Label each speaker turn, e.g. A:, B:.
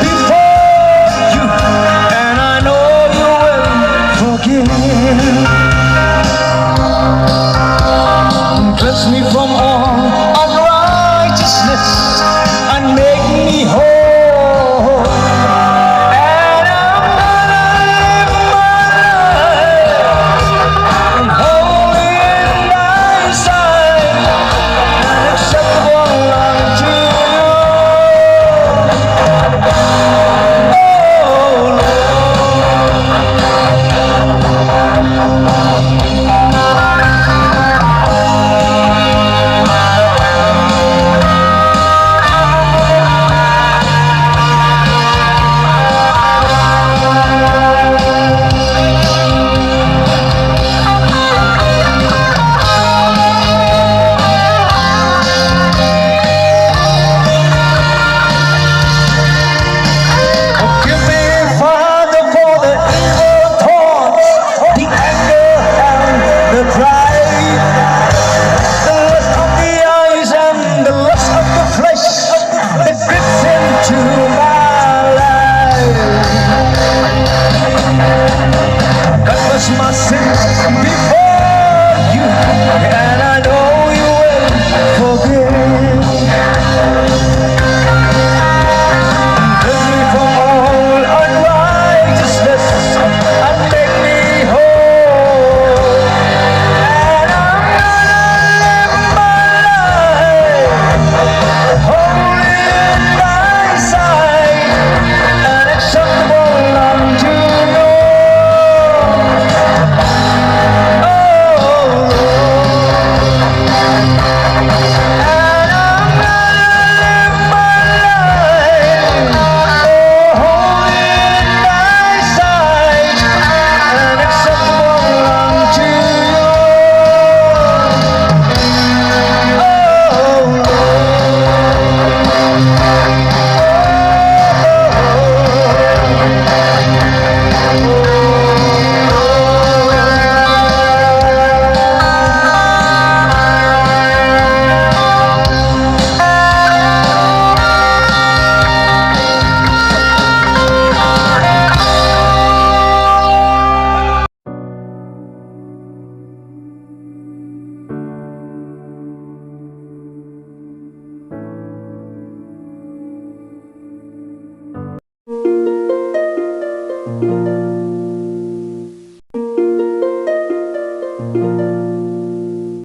A: before you, and I know you will forgive. Cleanse me from all unrighteousness and make me whole. And I'm gonna live my life holy in thy sight and acceptable unto my sins before you, and I know you will forgive. Cleanse me from all unrighteousness and make me whole. And I'm gonna live my life holy in thy sight and acceptable unto you.
B: Thank you.